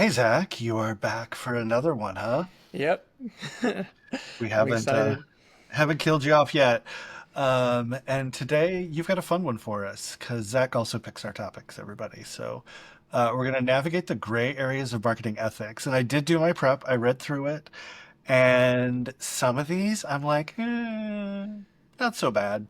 Hey Zach, you are back for another one, huh? Yep. We I'm haven't excited. haven't killed you off yet. And today you've got a fun one for us because Zach also picks our topics, everybody. So we're gonna navigate the gray areas of marketing ethics. And I did do my prep. I read through it, and some of these I'm like, not so bad.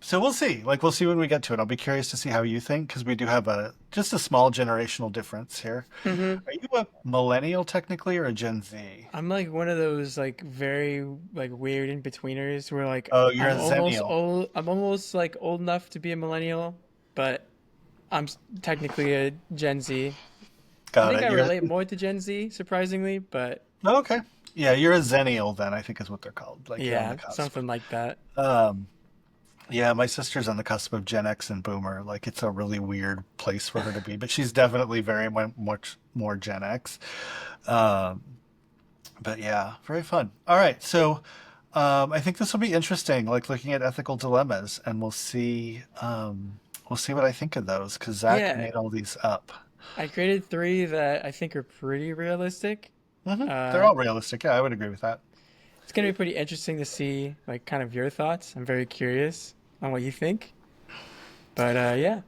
So we'll see. Like we'll see when we get to it. I'll be curious to see how you think because we do have a just a small generational difference here. hmm Are you a millennial technically or a Gen Z? I'm like one of those like very like weird in-betweeners where like Oh, you're a Zennial. I'm almost like old enough to be a millennial, but technically a Gen Z. I Got think it. I You're relate more to Gen Z, surprisingly, but oh, okay. Yeah, you're a Zennial then, I think is what they're called. Like you're on the yeah, cusp. something like that. Um, yeah, my sister's on the cusp of Gen X and Boomer. Like it's a really weird place for her to be, but she's definitely very much more Gen X. Um, but yeah, very fun. All right, so I think this will be interesting, like looking at ethical dilemmas, and we'll see what I think of those because Zach Yeah, made all these up. I created three that I think are pretty realistic. They're Uh, all realistic. Yeah, I would agree with that. it's gonna be pretty interesting to see like kind of your thoughts. I'm very curious on what you think. But yeah.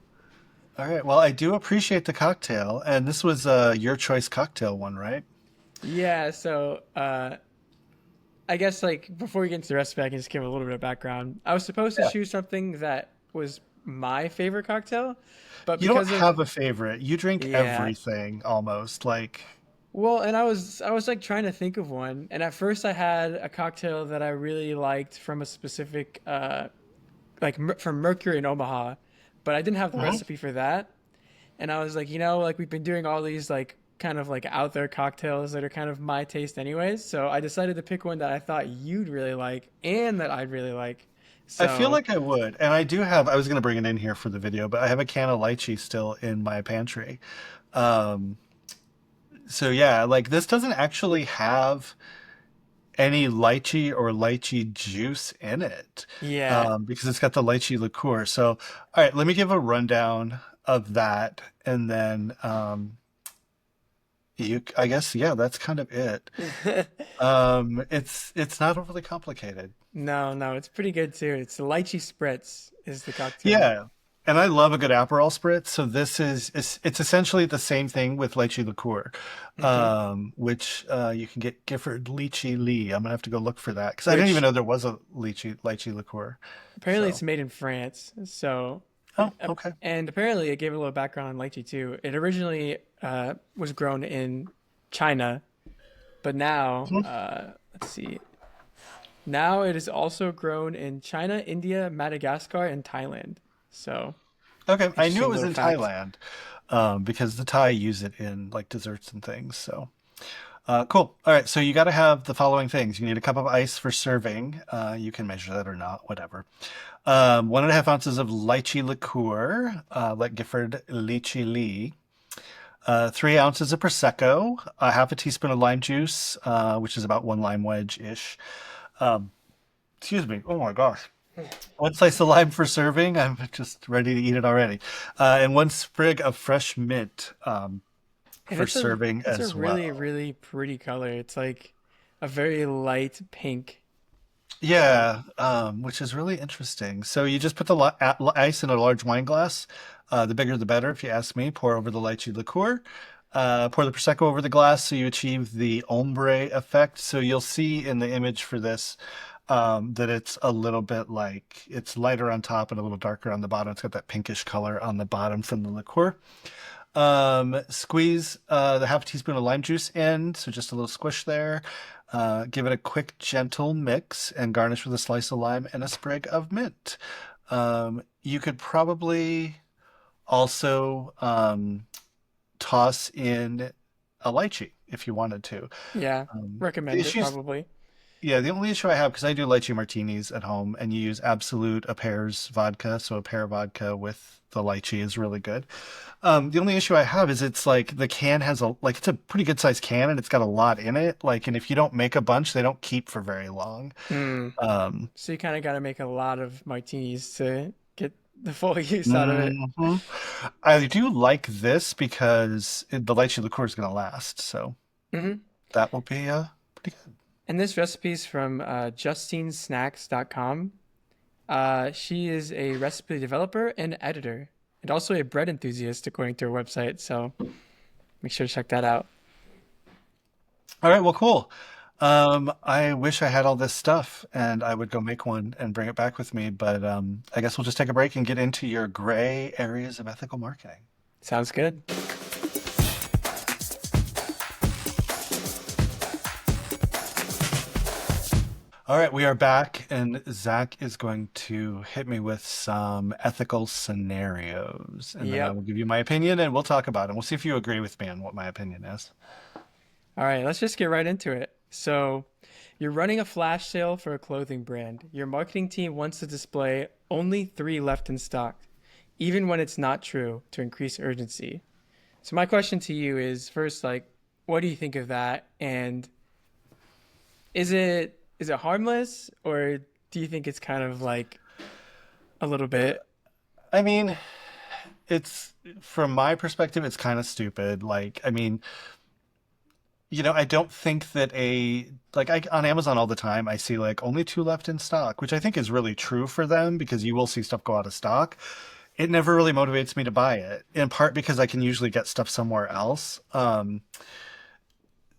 All right. Well, I do appreciate the cocktail, and this was your choice cocktail one, right? Yeah, so I guess like before we get into the recipe, I can just give a little bit of background. I was supposed to Yeah. choose something that was my favorite cocktail, but You don't because of have a favorite. You drink yeah, everything almost. Like, well, and I was like trying to think of one, and at first I had a cocktail that I really liked from a specific from Mercury in Omaha, but I didn't have the mhm. recipe for that. And I was like, like we've been doing all these like kind of like out there cocktails that are kind of my taste anyways. So I decided to pick one that I thought you'd really like and that I'd really like. I feel So like I would, and I do have. I was going to bring it in here for the video, but I have a can of lychee still in my pantry. Um, so yeah, like this doesn't actually have any lychee or lychee juice in it yeah. because it's got the lychee liqueur. So, all right, let me give a rundown of that, and then I guess, yeah, that's kind of it. It's not overly complicated. No, no, it's pretty good too. It's Lychee Spritz is the cocktail. Yeah, and I love a good Aperol spritz. So this is it's essentially the same thing with lychee liqueur, hmm which you can get Giffard Lichi-Li. I'm gonna have to go look for that because I didn't even Which know there was a lychee liqueur. apparently it's So, made in France. So oh, okay. and apparently it gave a little background on lychee too. It originally was grown in China, but now Mhm. let's see. Now it is also grown in China, India, Madagascar, and Thailand. So, Okay, I knew it interesting was little in fact. Thailand because the Thai use it in like desserts and things. So. Cool. All right. So you got to have the following things. You need a cup of ice for serving. You can measure that or not, whatever. 1.5 ounces of lychee liqueur, like Gifford Lichi-Li. 3 ounces of prosecco. Half a teaspoon of lime juice, which is about one lime wedge ish. Um, excuse me. Oh my gosh. One slice of lime for serving. I'm just ready to eat it already. And one sprig of fresh mint And for serving it's a as really, well. really pretty color. It's like a very light pink. Yeah, which is really interesting. So you just put the ice in a large wine glass. The bigger the better, if you ask me. Pour over the lychee liqueur. Pour the prosecco over the glass so you achieve the ombre effect. So you'll see in the image for this that it's a little bit like it's lighter on top and a little darker on the bottom. It's got that pinkish color on the bottom from the liqueur. Squeeze the half a teaspoon of lime juice in, so just a little squish there. Give it a quick, gentle mix and garnish with a slice of lime and a sprig of mint. You could probably also toss in a lychee if you wanted to. Yeah, The recommend it issues probably. yeah, the only issue I have, because I do lychee martinis at home and you use Absolute, a pear's vodka, so a pear vodka with the lychee is really good. The only issue I have is it's like the can has it's a pretty good sized can and it's got a lot in it. Like, and if you don't make a bunch, they don't keep for very long. Hmm. Um, So you kind of got to make a lot of martinis to get the full use out of it. Hmm. I do like this because the lychee liqueur is going to last, so Hmm. that will be pretty good. And this recipe is from justinesnacks.com. She is a recipe developer and editor, and also a bread enthusiast, according to her website. So make sure to check that out. All right, well, cool. I wish I had all this stuff and I would go make one and bring it back with me, but I guess we'll just take a break and get into your gray areas of ethical marketing. Sounds good. All right, we are back, and Zach is going to hit me with some ethical scenarios, and then I Yep. will give you my opinion and we'll talk about it. We'll see if you agree with me on what my opinion is. All right, let's just get right into it. So, you're running a flash sale for a clothing brand. Your marketing team wants to display only three left in stock, even when it's not true, to increase urgency. So, my question to you is first, like, what do you think of that? And is it harmless, or do you think it's kind of like a little bit? I mean, it's from my perspective, it's kind of stupid. Like, I mean, I don't think that on Amazon all the time, I see like only two left in stock, which I think is really true for them because you will see stuff go out of stock. It never really motivates me to buy it, in part because I can usually get stuff somewhere else.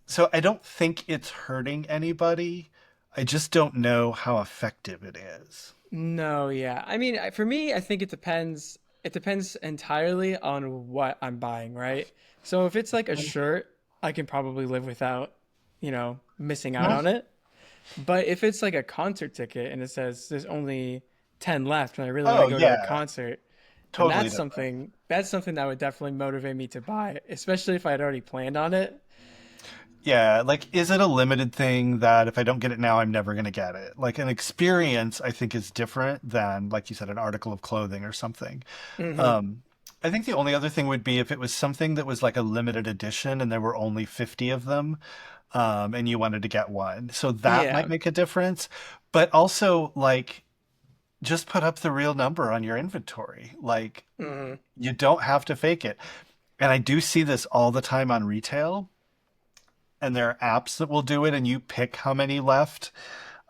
So I don't think it's hurting anybody. I just don't know how effective it is. No, yeah. I mean, for me, I think it depends. It depends entirely on what I'm buying, right? So if it's like a shirt, I can probably live without, missing out Mhm. on it. But if it's like a concert ticket and it says there's only 10 left and I really want to Oh go to a yeah, concert, then totally that's different. something that would definitely motivate me to buy, especially if I had already planned on it. Yeah, like, is it a limited thing that if I don't get it now, I'm never going to get it? Like, an experience, I think, is different than, like you said, an article of clothing or something. Hmm. Um, I think the only other thing would be if it was something that was like a limited edition and there were only 50 of them, and you wanted to get one. So that might Yeah. make a difference. But also, like, just put up the real number on your inventory. Like, Hmm. you don't have to fake it. And I do see this all the time on retail, and there are apps that will do it, and you pick how many left,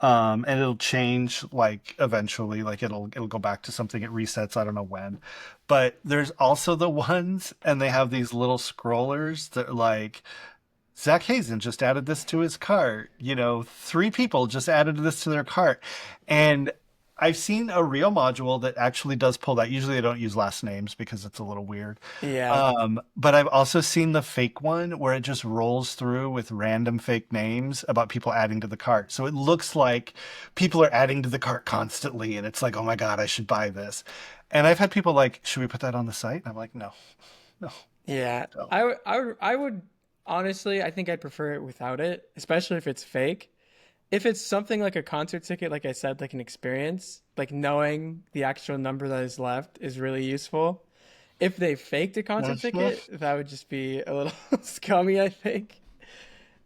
and it'll change like eventually, like it'll go back to something, it resets, I don't know when. But there's also the ones, and they have these little scrollers that are like, Zach Hazen just added this to his cart. Three people just added this to their cart. And I've seen a real module that actually does pull that. Usually I don't use last names because it's a little weird. Yeah. But I've also seen the fake one where it just rolls through with random fake names about people adding to the cart. So it looks like people are adding to the cart constantly. And it's like, oh my God, I should buy this. And I've had people like, should we put that on the site? And I'm like, no, no, Yeah. don't. I would honestly, I think I'd prefer it without it, especially if it's fake. If it's something like a concert ticket, like I said, like an experience, like knowing the actual number that is left is really useful. If they faked a concert Mhm. ticket, that would just be a little scummy, I think.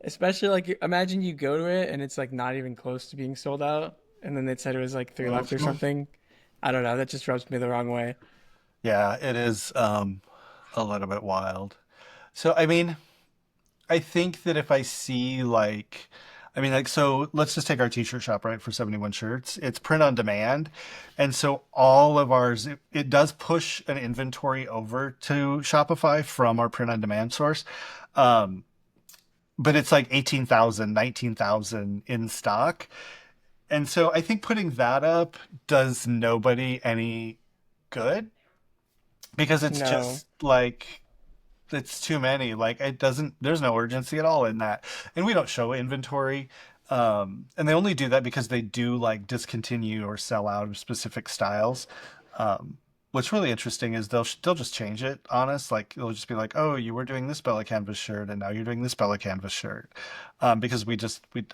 Especially like imagine you go to it and it's like not even close to being sold out, and then they said it was like three left or Mhm. something. I don't know. That just rubs me the wrong way. Yeah, it is a little bit wild. So, I mean, I think that if I see like, I mean, like, so let's just take our t-shirt shop, right? For 71 shirts, it's print on demand. And so all of ours, it does push an inventory over to Shopify from our print on demand source. Um, but it's like 18,000, 19,000 in stock. And so I think putting that up does nobody any good because it's No. just like it's too many. Like, it doesn't, there's no urgency at all in that. And we don't show inventory. And they only do that because they do like discontinue or sell out of specific styles. What's really interesting is they'll just change it on us. Like, they'll just be like, oh, you were doing this Bella Canvas shirt and now you're doing this Bella Canvas shirt. Because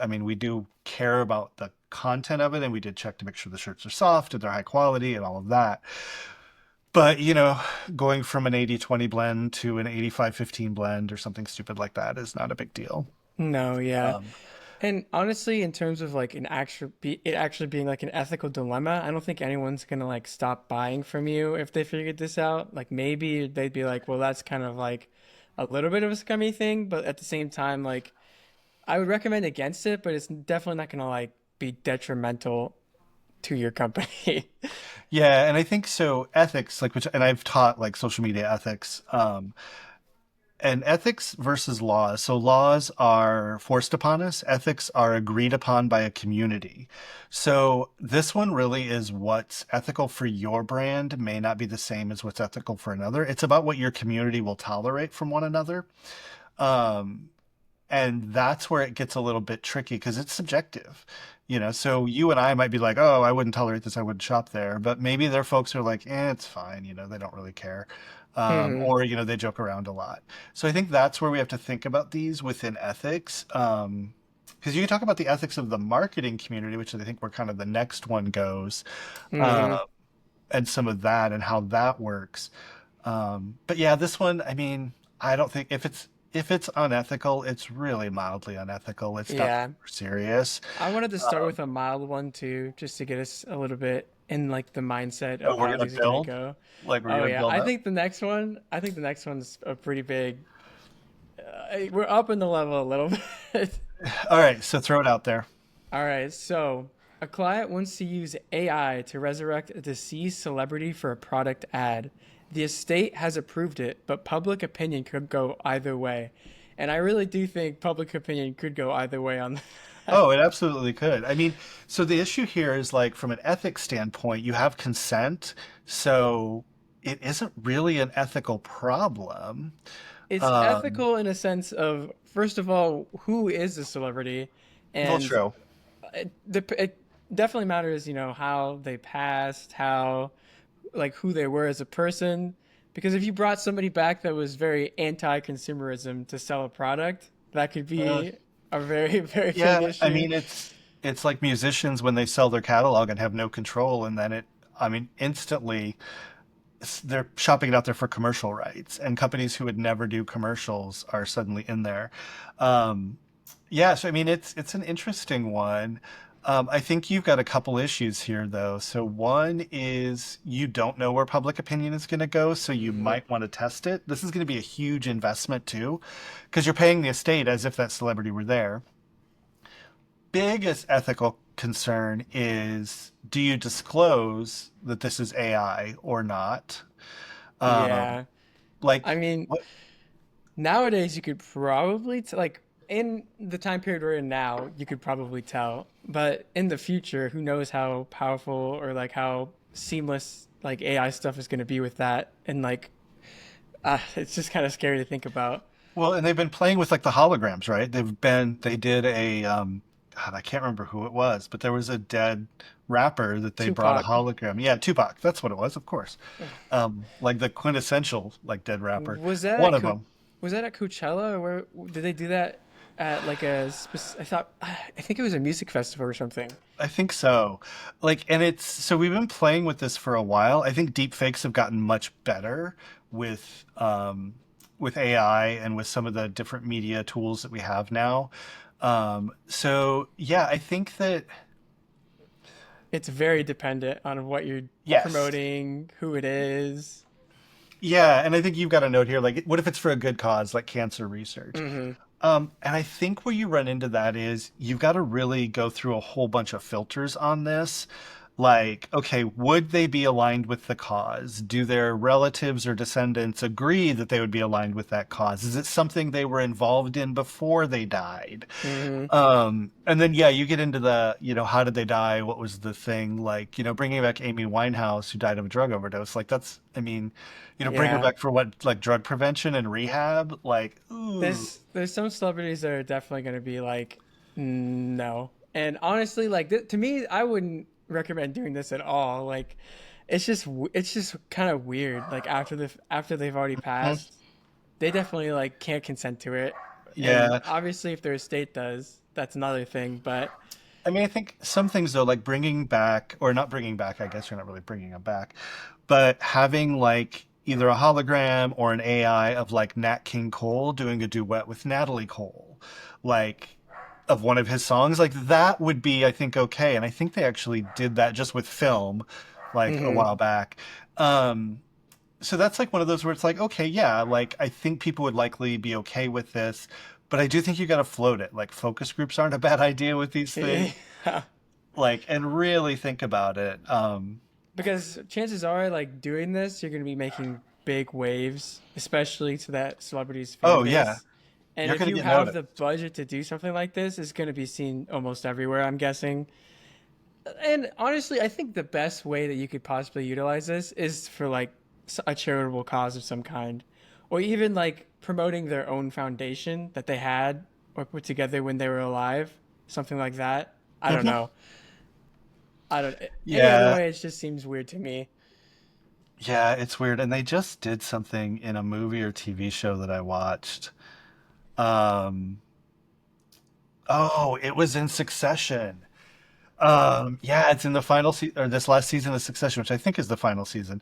I mean, we do care about the content of it, and we did check to make sure the shirts are soft and they're high quality and all of that. But, going from an 80-20 blend to an 85-15 blend or something stupid like that is not a big deal. No, yeah. Um, And honestly, in terms of like it actually being like an ethical dilemma, I don't think anyone's gonna like stop buying from you if they figured this out. Like maybe they'd be like, well, that's kind of like a little bit of a scummy thing, but at the same time, like I would recommend against it, but it's definitely not gonna like be detrimental to your company. Yeah, and I think so ethics, like which and I've taught like social media ethics, and ethics versus laws. So laws are forced upon us, ethics are agreed upon by a community. So this one really is what's ethical for your brand may not be the same as what's ethical for another. It's about what your community will tolerate from one another. Um, and that's where it gets a little bit tricky because it's subjective. So you and I might be like, oh, I wouldn't tolerate this, I wouldn't shop there, but maybe their folks are like, it's fine, they don't really care. Hmm. Or they joke around a lot. So I think that's where we have to think about these within ethics. Because you can talk about the ethics of the marketing community, which I think where kind of the next one goes, Hmm. uh, and some of that and how that works. But yeah, this one, I mean, I don't think if it's unethical, it's really mildly unethical. It's nothing Yeah. super serious. I wanted to start with a mild one too, just to get us a little bit in like the mindset Oh, of we're how gonna these are gonna build? go. Like we're Oh gonna yeah, build up? I think the next one's a pretty big. We're up in the level a little bit. All right, so throw it out there. All right, so a client wants to use AI to resurrect a deceased celebrity for a product ad. The estate has approved it, but public opinion could go either way. And I really do think public opinion could go either way on that. Oh, it absolutely could. I mean, so the issue here is like from an ethics standpoint, you have consent, so it isn't really an ethical problem. It's Um, ethical in a sense of, first of all, who is a celebrity? well, And true. it definitely matters, how they passed, how like who they were as a person. Because if you brought somebody back that was very anti-consumerism to sell a product, that could Uh, be a very, very big yeah, I issue. mean, it's like musicians when they sell their catalog and have no control, and then I mean, instantly they're shopping it out there for commercial rights, and companies who would never do commercials are suddenly in there. Um, yeah, so I mean, it's an interesting one. I think you've got a couple issues here, though. So one is you don't know where public opinion is going to go, so you Hmm. might want to test it. This is going to be a huge investment too, because you're paying the estate as if that celebrity were there. Biggest ethical concern is do you disclose that this is AI or not? Um, Yeah. like I mean, what? nowadays you could probably like in the time period we're in now, you could probably tell. But in the future, who knows how powerful or like how seamless like AI stuff is going to be with that and like it's just kind of scary to think about. Well, and they've been playing with like the holograms, right? They did a God, I can't remember who it was, but there was a dead rapper that they brought a Tupac. hologram. Yeah, Tupac, that's what it was, of course. Like the quintessential like dead rapper, Was that one at of them. was that at Coachella or where did they do that at like I thought I think it was a music festival or something. I think so. Like, and it's so we've been playing with this for a while. I think deep fakes have gotten much better with AI and with some of the different media tools that we have now. So yeah, I think that It's very dependent on what you're yes. promoting, who it is. Yeah, and I think you've got a note here. Like, what if it's for a good cause, like cancer research? Hmm. And I think where you run into that is you've got to really go through a whole bunch of filters on this. Like, okay, would they be aligned with the cause? Do their relatives or descendants agree that they would be aligned with that cause? Is it something they were involved in before they died? Hmm. And then yeah, you get into the, how did they die? What was the thing? Like, bringing back Amy Winehouse who died of a drug overdose. Like that's, I mean, bring her Yeah. back for what, like drug prevention and rehab? Like, ooh, There's some celebrities that are definitely going to be like no. And honestly, like to me, I wouldn't recommend doing this at all. Like it's just kind of weird. Like after they've already mhm. passed, they definitely like can't consent to it. And Yeah. obviously if their estate does, that's another thing, but I mean, I think some things though, like bringing back, or not bringing back, I guess you're not really bringing them back, but having like either a hologram or an AI of like Nat King Cole doing a duet with Natalie Cole. Like, of one of his songs, like that would be, I think, okay. And I think they actually did that just with film, like a Hmm. while back. Um, so that's like one of those where it's like, okay, yeah, like I think people would likely be okay with this, but I do think you got to float it. Like focus groups aren't a bad idea with these things. Yeah. Like, and really think about it. Because chances are, like doing this, you're going to be making big waves, especially to that celebrity's fan Oh yeah, base. And you're if gonna you get have the noticed. budget to do something like this, it's going to be seen almost everywhere, I'm guessing. And honestly, I think the best way that you could possibly utilize this is for like a charitable cause of some kind, or even like promoting their own foundation that they had or put together when they were alive, something like that. I don't Hmm. know. I don't. Any other Yeah, way, it just seems weird to me. yeah, it's weird. And they just did something in a movie or TV show that I watched. Um, oh, it was in Succession. Yeah, it's in the final season or this last season of Succession, which I think is the final season.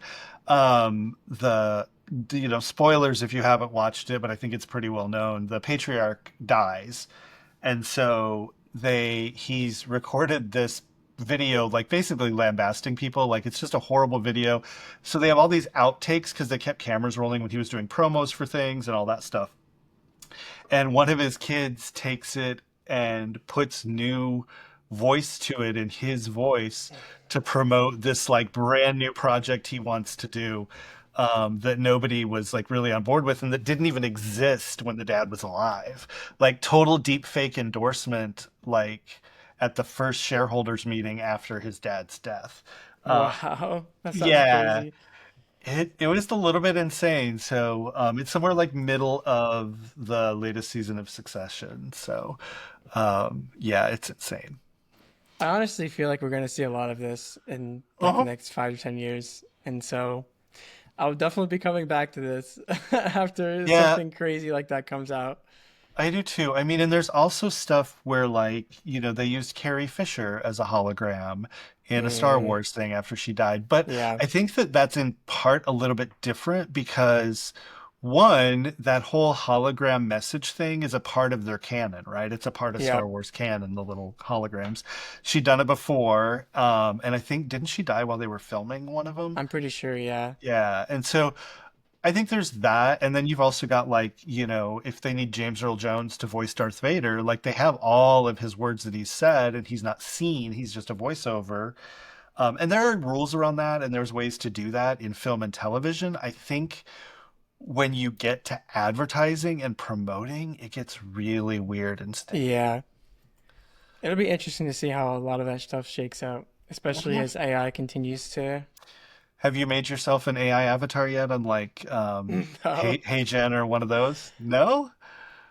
Spoilers if you haven't watched it, but I think it's pretty well known. The patriarch dies, and so he's recorded this video, like basically lambasting people. Like it's just a horrible video. So they have all these outtakes because they kept cameras rolling when he was doing promos for things and all that stuff. And one of his kids takes it and puts new voice to it in his voice to promote this like brand new project he wants to do, that nobody was like really on board with and that didn't even exist when the dad was alive. Like total deep fake endorsement, like at the first shareholders meeting after his dad's death. uh Wow, that sounds yeah, crazy. it was a little bit insane. So it's somewhere like middle of the latest season of Succession. So yeah, it's insane. I honestly feel like we're going to see a lot of this in like the Uh-huh. next 5 to 10 years, and so I'll definitely be coming back to this after Yeah, something crazy like that comes out. I do too. I mean, and there's also stuff where like, they used Carrie Fisher as a hologram in a Star Mm, Wars thing after she died. But yeah, I think that that's in part a little bit different because one, that whole hologram message thing is a part of their canon, right? It's a part of yeah, Star Wars canon, the little holograms. She'd done it before, and I think didn't she die while they were filming one of them? I'm pretty sure. Yeah, Yeah, and so I think there's that, and then you've also got like, if they need James Earl Jones to voice Darth Vader, like they have all of his words that he's said, and he's not seen; he's just a voiceover. And there are rules around that, and there's ways to do that in film and television. I think when you get to advertising and promoting, it gets really weird and sticky. yeah. It'll be interesting to see how a lot of that stuff shakes out, especially Mhm. as AI continues to. Have you made yourself an AI avatar yet on like No, Hey Gen or one of those? No?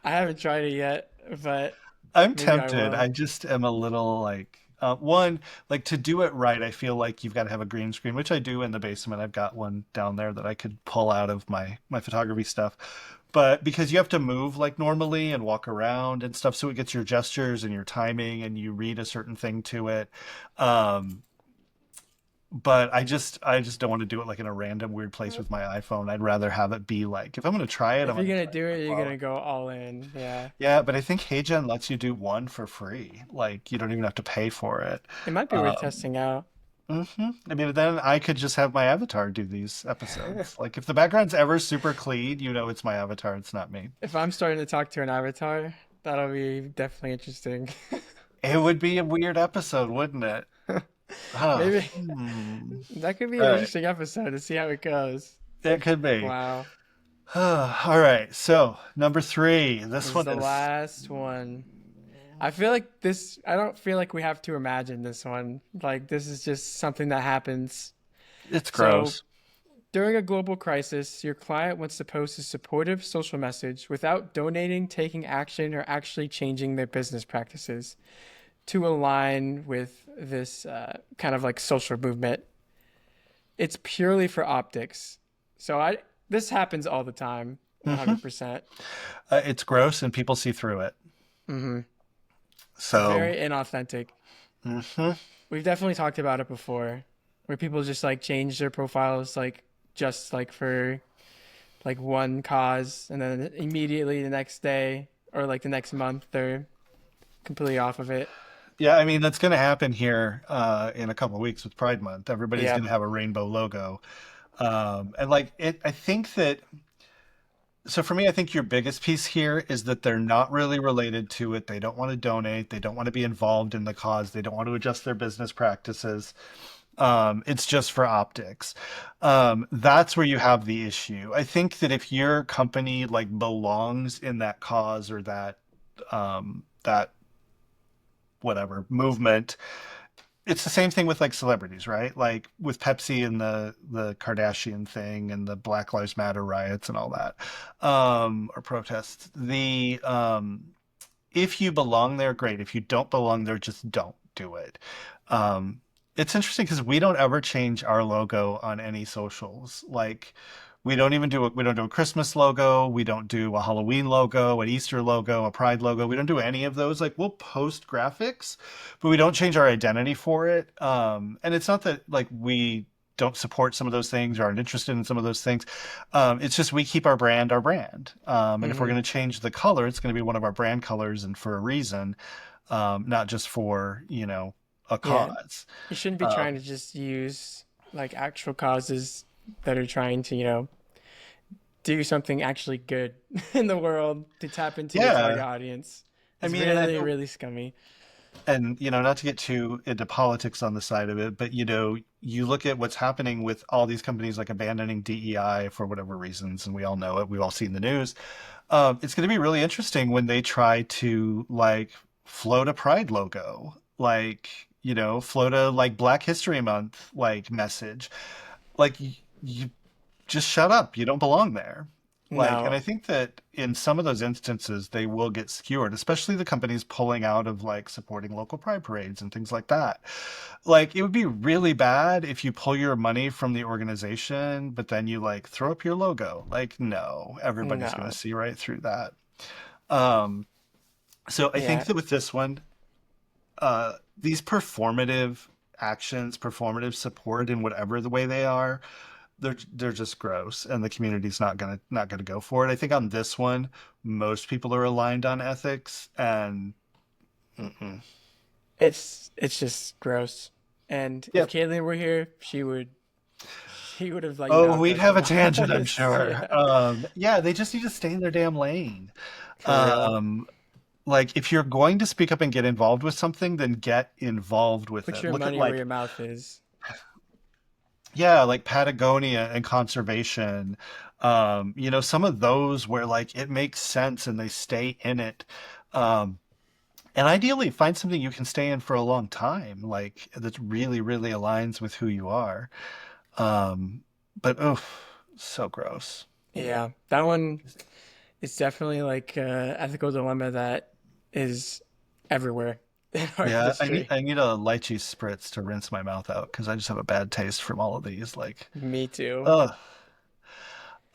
I haven't tried it yet, but I'm maybe I tempted. will. I just am a little like one, like to do it right. I feel like you've got to have a green screen, which I do in the basement. I've got one down there that I could pull out of my photography stuff. But because you have to move like normally and walk around and stuff, so it gets your gestures and your timing, and you read a certain thing to it. Um, but I just don't want to do it like in a random weird place with my iPhone. I'd rather have it be like if I'm going to try it, I'm If you're going to gonna try do it it, you're well. gonna go all in. Yeah, Yeah, but I think HeyGen lets you do one for free. Like you don't even have to pay for it. it might be worth Um, testing out. I mean, then I could just have my avatar do these episodes. Like if the background's ever super clean, it's my avatar. It's not me. If I'm starting to talk to an avatar, that'll be definitely interesting. It would be a weird episode, wouldn't it? Oh, Maybe hmm. that could be All an right, interesting episode to see how it goes. it could be. Wow. All right, so number three. This This is one the is last one. I feel like this, I don't feel like we have to imagine this one. Like, this is just something that happens. it's So, gross. during a global crisis, your client wants to post a supportive social message without donating, taking action, or actually changing their business practices to align with this kind of like social movement. It's purely for optics. So, this happens all the time, Hmm. 100%. It's gross, and people see through it. Hmm. It's So, very inauthentic. mhm. We've definitely talked about it before, where people just like change their profiles like just like for like one cause, and then immediately the next day or like the next month they're completely off of it. Yeah, I mean that's going to happen here in a couple of weeks with Pride Month. Everybody's going Yep. to have a rainbow logo, and like it. I think that so for me, I think your biggest piece here is that they're not really related to it. They don't want to donate. They don't want to be involved in the cause. They don't want to adjust their business practices. It's just for optics. That's where you have the issue. I think that if your company like belongs in that cause or that whatever movement, it's the same thing with like celebrities, right? Like with Pepsi and the Kardashian thing and the Black Lives Matter riots and all that, or protests. The if you belong there, great. If you don't belong there, just don't do it. Um, it's interesting because we don't ever change our logo on any socials. Like we don't do a Christmas logo, we don't do a Halloween logo, an Easter logo, a Pride logo. We don't do any of those. Like we'll post graphics, but we don't change our identity for it. And it's not that like we don't support some of those things or aren't interested in some of those things. It's just we keep our brand our brand. And if we're Hmm. going to change the color, it's going to be one of our brand colors and for a reason, not just for, a Yeah. cause. You shouldn't be trying Um, to just use like actual causes that are trying to, do something actually good in the world to tap into your target yeah. audience. I It's mean, and I really, know, really scummy. and not to get too into politics on the side of it, but you look at what's happening with all these companies like abandoning DEI for whatever reasons, and we all know it. We've all seen the news. It's going to be really interesting when they try to like float a Pride logo, like float a like Black History Month like message. Like you just shut up. You don't belong there. Like, and No. I think that in some of those instances, they will get skewered, especially the companies pulling out of like supporting local pride parades and things like that. Like, it would be really bad if you pull your money from the organization, but then you like throw up your logo. Like, no, everybody's going to No. see right through that. Um, so I think Yeah. that with this one, these performative actions, performative support in whatever the way they are, they're just gross and the community's not gonna go for it. I think on this one most people are aligned on ethics and mm-mm. It's just gross. And if Yep. Caitlin were here, she would have like Oh, knocked we'd us have a on tangent, I'm this. sure. Yeah. Yeah, they just need to stay in their damn lane. For real. um like if you're going to speak up and get involved with something, then get involved with Put it. your Look at money where like your mouth is. yeah, like Patagonia and conservation. Some of those where like it makes sense and they stay in it. um And ideally, find something you can stay in for a long time, like that really, really aligns with who you are. Um, but oof, so gross. Yeah. That one is definitely like a ethical dilemma that is everywhere in our Yeah, I need industry. I need a lychee spritz to rinse my mouth out because I just have a bad taste from all of these. Like, Me too. ugh.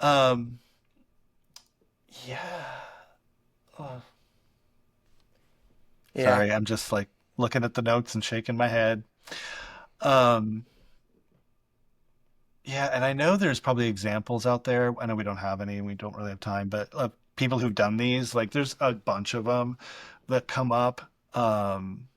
Um, yeah. Ugh. Yeah. Sorry, I'm just like looking at the notes and shaking my head. Um, Yeah, and I know there's probably examples out there. I know we don't have any and we don't really have time, but people who've done these, like there's a bunch of them that come up. Um,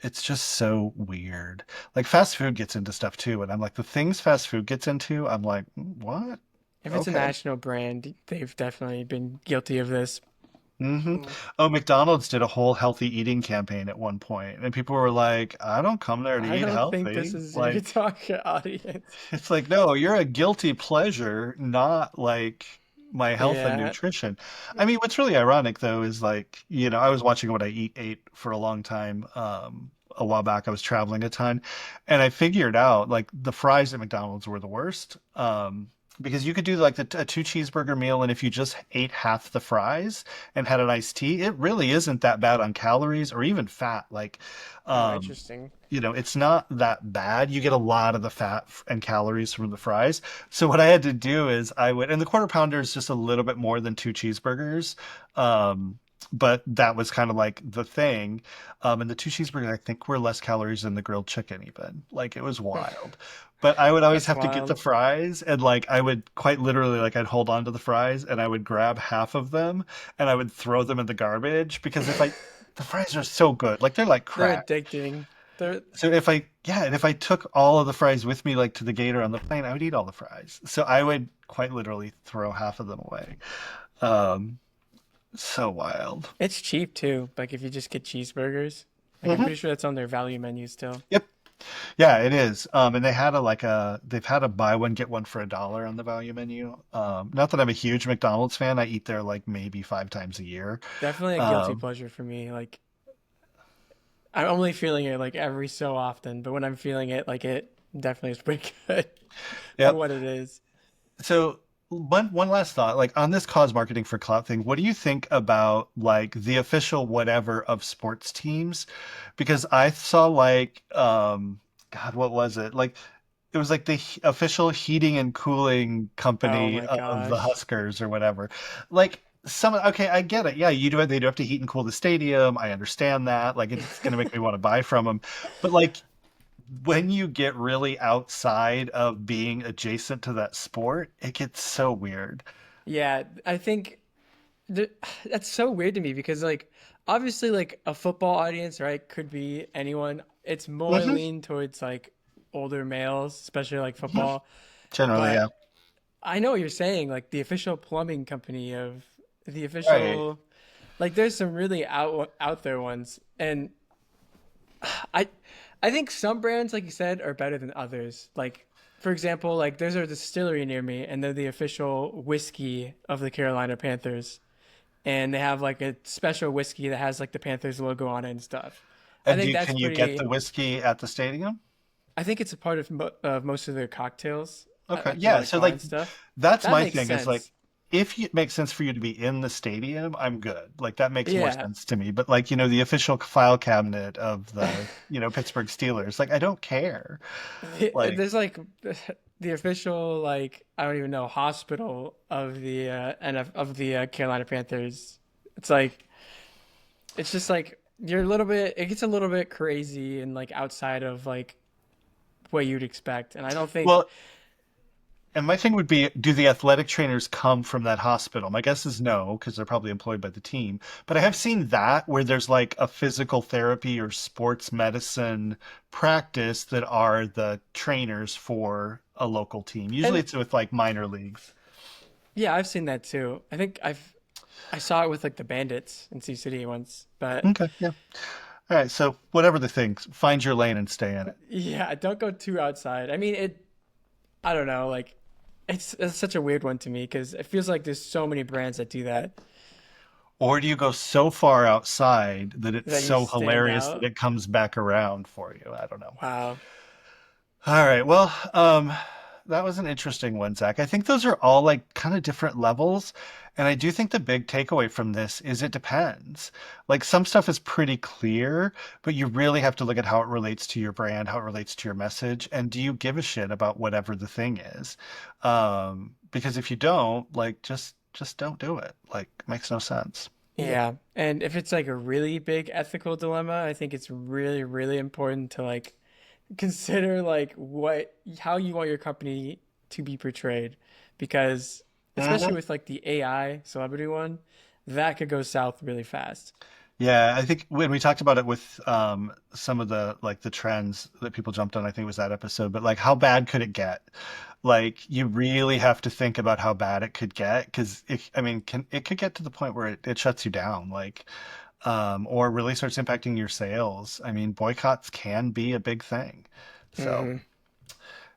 it's just so weird. Like fast food gets into stuff too, and I'm like the things fast food gets into, I'm like, what? If it's a Okay. national brand, they've definitely been guilty of this. Hmm. Mm. Oh, McDonald's did a whole healthy eating campaign at one point, and people were like, I don't come there to I eat don't think this healthy. is your Like, target audience. it's like, no, you're a guilty pleasure, not like my health and Yeah. nutrition. I mean, what's really ironic though is like, I was watching What I Eat ate for a long time. A while back, I was traveling a ton, and I figured out like the fries at McDonald's were the worst. Because you could do like a two cheeseburger meal, and if you just ate half the fries and had an iced tea, it really isn't that bad on calories or even fat. Like, Oh, um, interesting. it's not that bad. You get a lot of the fat and calories from the fries. So what I had to do is and the quarter pounder is just a little bit more than two cheeseburgers. Um, but that was kind of like the thing. And the two cheeseburgers, I think, were less calories than the grilled chicken, even. Like it was wild. But I would always That's have to get the wild. fries, and like I would quite literally like I'd hold on to the fries and I would grab half of them and I would throw them in the garbage because if I The fries are so good. Like they're like They're crack. addicting. They're So if I yeah, and if I took all of the fries with me like to the gator on the plane, I would eat all the fries. So I would quite literally throw half of them away. Um, so wild. it's cheap too. Like if you just get cheeseburgers, like I'm Hmm. pretty sure that's on their value menu still. Yep. Yeah, it is. And they had they've had a buy one get one for $1 on the value menu. Not that I'm a huge McDonald's fan. I eat there like maybe 5 times a year. Definitely a guilty Um, pleasure for me. Like I'm only feeling it like every so often, but when I'm feeling it, like it definitely is pretty good for yep. what it is. So one last thought, like on this cause marketing for clout thing, what do you think about like the official whatever of sports teams? Because I saw like God, what was it? Like it was like the official heating and cooling Oh company my of the gosh. Huskers or whatever. Like some okay, I get it. Yeah, you do it. They do have to heat and cool the stadium. I understand that. Like it's gonna make me want to buy from them. But like when you get really outside of being adjacent to that sport, it gets so weird. Yeah, I think th that's so weird to me because like obviously like a football audience, right, could be anyone. It's more Hmm. lean towards like older males, especially like Hmm. football. Generally, But yeah. I know what you're saying, like the official plumbing company of the Right. official like there's some really out there ones. And I I think some brands, like you said, are better than others. Like for example, like there's a distillery near me and they're the official whiskey of the Carolina Panthers. And they have like a special whiskey that has like the Panthers logo on it and stuff. I And think that's can you get the pretty. whiskey at the stadium? I think it's a part of most of their cocktails Okay. at the Yeah. like So bar like and stuff. that's That my makes thing is like sense. if it makes sense for you to be in the stadium, I'm good. Like that makes more Yeah. sense to me. But like, the official file cabinet of the, Pittsburgh Steelers, like I don't care. Like, There's like the official like I don't even know hospital of the of the Carolina Panthers. It's like it's just like you're a little bit. It gets a little bit crazy and like outside of like what you'd expect. And I don't think. well, and my thing would be, do the athletic trainers come from that hospital? My guess is no, because they're probably employed by the team. But I have seen that where there's like a physical therapy or sports medicine practice that are the trainers for a local team. Usually And it's with like minor leagues. yeah, I've seen that too. I think I saw it with like the Bandits in Sioux City once, but Okay, yeah. All right, so whatever the thing, find your lane and stay in it. yeah, don't go too outside. I mean, it. I don't know, like it's such a weird one to me because it feels like there's so many brands that do that Or do you go so far outside that it's that you so stand hilarious that out. it comes back around for you? I don't know. Wow. All right. Well, that was an interesting one, Zach. I think those are all like kind of different levels. And I do think the big takeaway from this is it depends. Like some stuff is pretty clear, but you really have to look at how it relates to your brand, how it relates to your message, and do you give a shit about whatever the thing is? Because if you don't, like just don't do it. Like makes no sense. Yeah, and if it's like a really big ethical dilemma, I think it's really, really important to like consider like what how you want your company to be portrayed because especially Mhm. with like the AI celebrity one, that could go south really fast. Yeah, I think when we talked about it with some of the like the trends that people jumped on, I think it was that episode, but like how bad could it get? Like you really have to think about how bad it could get because I mean, it could get to the point where it shuts you down, like or really starts impacting your sales. I mean, boycotts can be a big thing. So Hmm.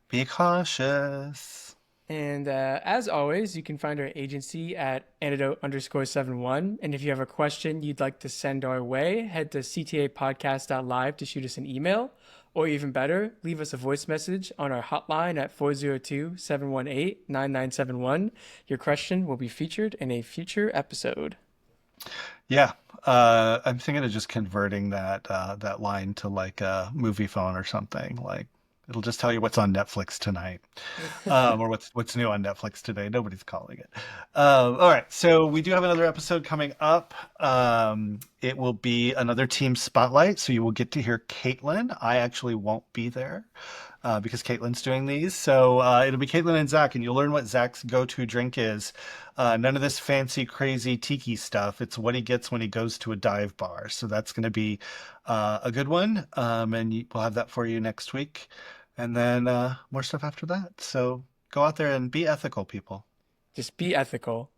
be cautious. And as always, you can find our agency at antidote_71. And if you have a question you'd like to send our way, head to ctapodcast.live to shoot us an email. Or even better, leave us a voice message on our hotline at 402-718-9971. Your question will be featured in a future episode. Yeah, I'm thinking of just converting that line to like a movie phone or something. Like it'll just tell you what's on Netflix tonight, or what's new on Netflix today. Nobody's calling it. All right, so we do have another episode coming up. It will be another team spotlight, so you will get to hear Caitlin. I actually won't be there. because Caitlin's doing these. So it'll be Caitlin and Zach, and you'll learn what Zach's go-to drink is. None of this fancy, crazy tiki stuff. It's what he gets when he goes to a dive bar. So that's going to be a good one, and we'll have that for you next week, and then more stuff after that. So go out there and be ethical, people. Just be ethical.